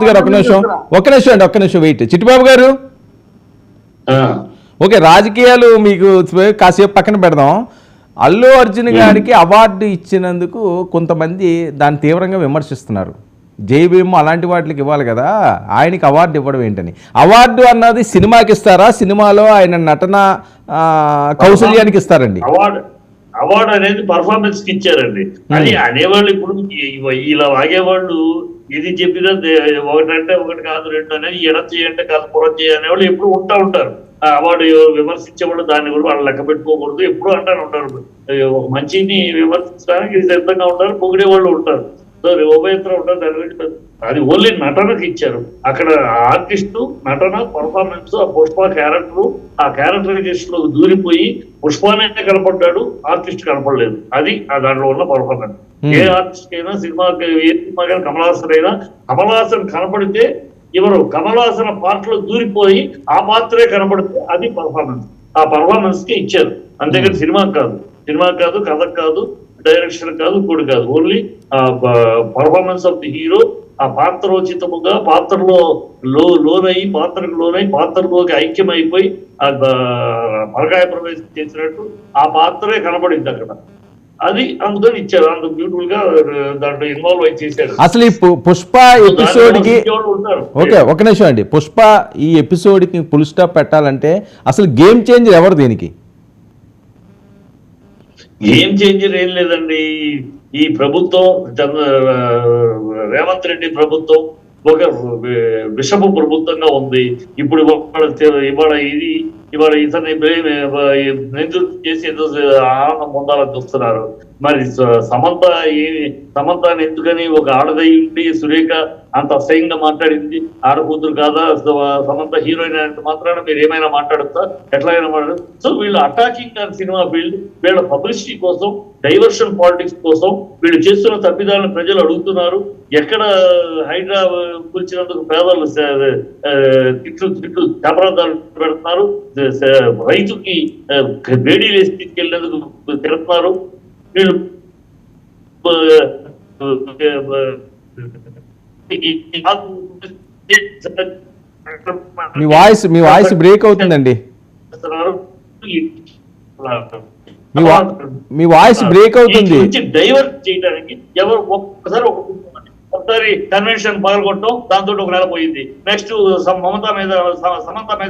గారు ఒక్క నిమిషం వెయిట్. చిట్టిబాబు గారు, ఓకే, రాజకీయాలు మీకు కాసేపు పక్కన పెడదాం. అల్లు అర్జున్ గారికి అవార్డు ఇచ్చినందుకు కొంతమంది దాన్ని తీవ్రంగా విమర్శిస్తున్నారు. జై భీమ్ అలాంటి వాటికి ఇవ్వాలి కదా, ఆయనకి అవార్డు ఇవ్వడం ఏంటని. అవార్డు అన్నది సినిమాకి ఇస్తారా, సినిమాలో ఆయన నటన కౌశల్యానికి ఇస్తారండి? అవార్డు అనేది పర్ఫార్మెన్స్ కి ఇచ్చారండి. అది అనేవాళ్ళు ఇప్పుడు ఇలా వాగేవాళ్ళు ఇది చెప్పినా ఒకటంటే ఒకటి కాదు, రెండు అనేది ఎడ చేయంటే కాదు పొర అనేవాళ్ళు ఎప్పుడు ఉంటారు. ఆ అవార్డు విమర్శించేవాళ్ళు దాన్ని కూడా వాళ్ళు లెక్క పెట్టుకోకూడదు, ఎప్పుడు అంటారు ఉంటారు. ఒక మంచిని విమర్శించడానికి సిద్ధంగా ఉంటారు, పొగిడే వాళ్ళు ఉంటారు. సో ఉభయత్ర ఉంటారు. దాని అది ఓన్లీ నటనకి ఇచ్చారు. అక్కడ ఆర్టిస్టు నటన పర్ఫార్మెన్స్, ఆ పుష్ప క్యారెక్టర్, ఆ క్యారెక్టరైజేషన్ లో దూరిపోయి పుష్పనే కనపడ్డాడు, ఆర్టిస్ట్ కనపడలేదు. అది దాంట్లో ఉన్న పర్ఫార్మెన్స్. ఏ ఆర్టిస్ట్ అయినా ఏ సినిమా కమల్ హాసన్ అయినా, కమల్ హాసన్ కనపడితే ఎవరు కమల్ హాసన్ పాత్రలో దూరిపోయి ఆ పాత్రే కనపడితే అది పర్ఫార్మెన్స్. ఆ పర్ఫార్మెన్స్ కి ఇచ్చారు, అంతేకాదు సినిమాకి కాదు, కథకు కాదు, డైరెక్షన్ కాదు, ఇంకోటి కాదు. Only performance of the hero. ఆ పాత్రోచితముగా పాత్రలో లోనై పాత్రలోకి ఐక్యమైపోయి పరకాయ ప్రవేశం చేసినట్టు ఆ పాత్రే కనపడింది అక్కడ. అది అందుకని ఇచ్చారు, అంత బ్యూటిఫుల్ గా దాంట్లో ఇన్వాల్వ్ అయి చేశారు. అసలు ఈ పుష్ప ఎపిసోడ్ కి ఓకే ఒక నిమిషం అండి, పుష్ప ఈ ఎపిసోడ్ కి ఫుల్ స్టాప్ పెట్టాలంటే అసలు గేమ్ చేంజర్ ఎవరు దీనికి? గేమ్ చేంజర్ ఏం లేదండి. ఈ ప్రభుత్వం, రేవంత్ రెడ్డి ప్రభుత్వం ఒక విషపు ప్రభుత్వంగా ఉంది. ఇప్పుడు ఇవాళ ఇతన్ని నిందితులు చేసి ఏదో ఆనందం పొందాలని చూస్తున్నారు. మరి సమంతాన్ని ఎందుకని ఒక ఆడదై ఉండి సురేఖ అంత అసహ్యంగా మాట్లాడింది, ఆడకూతురు కాదా సమంత హీరోయిన్ అంటే మాత్రాన మీరు ఏమైనా మాట్లాడతా, ఎట్లయినా మాట్లాడదు. సో వీళ్ళు అటాకింగ్ సినిమా ఫీల్డ్, వీళ్ళ పబ్లిసిటీ కోసం, డైవర్షన్ పాలిటిక్స్ కోసం వీళ్ళు చేస్తున్న తప్పిదాలను ప్రజలు అడుగుతున్నారు. ఎక్కడ హైడ్రా కూల్చినందుకు పేదలు తిట్లు అపరాధాలు పెడుతున్నారు, రైతుకి వేడి వేసి తీసుకెళ్లేందుకు తిడుతున్నారు. వీళ్ళు మీ వాయిస్ బ్రేక్ అవుతుందండి. మీ వాయిస్ బ్రేక్ అవుతుంది. డైవర్ట్ చేయడానికి ఎవరు ఒకసారి కన్వెన్షన్ పగలగొట్టడం, దాంతో ఒక నెల పోయింది. నెక్స్ట్ సమంత మీద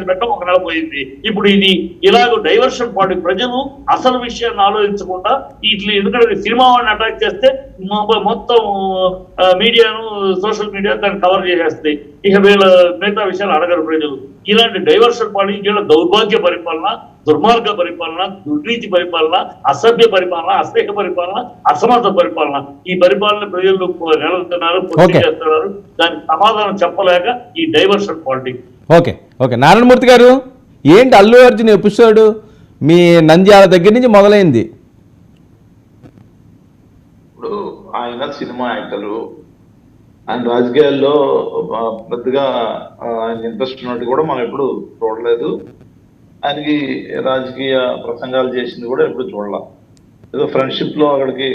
పెట్టడం, ఒక నెల పోయింది. ఇప్పుడు ఇది ఇలాగ డైవర్షన్ పార్టీ. ప్రజలు అసలు విషయాన్ని ఆలోచించకుండా ఇట్లా, ఎందుకంటే సినిమా వాడిని అటాక్ చేస్తే మొత్తం మీడియాను, సోషల్ మీడియా దాన్ని కవర్ చేసేస్తాయి. ఇక వీళ్ళ మిగతా విషయాలు అడగరు ప్రజలు. ఇలాంటి డైవర్షన్ పార్టీ వీళ్ళ దౌర్భాగ్య పరిపాలన, దుర్మార్గ పరిపాలన, దుర్నీతి పరిపాలన, అసభ్య పరిపాలన, అస్నేహ పరిపాలన, అసమర్థ పరిపాలన. ఈ పరిపాలన ప్రజలు నెలవుతున్నారు, చేస్తున్నారు. దానికి సమాధానం చెప్పలేక ఈ diversion politics. Okay okay Narayanamurthy గారు, ఏంటి అల్లు అర్జున్ ఎపిసోడ్ మీ నంద్యాల దగ్గర నుంచి మొదలైంది? ఇప్పుడు ఆయన సినిమా యాక్టరు, ఆయన రాజకీయాల్లో పెద్దగా ఆయన ఇంట్రెస్ట్ ఉన్నట్టు కూడా మనం ఎప్పుడు చూడలేదు. ఆయనకి రాజకీయ ప్రసంగాలు చేసింది కూడా ఎప్పుడు చూడలేదు. ఏదో ఫ్రెండ్షిప్ లో అక్కడికి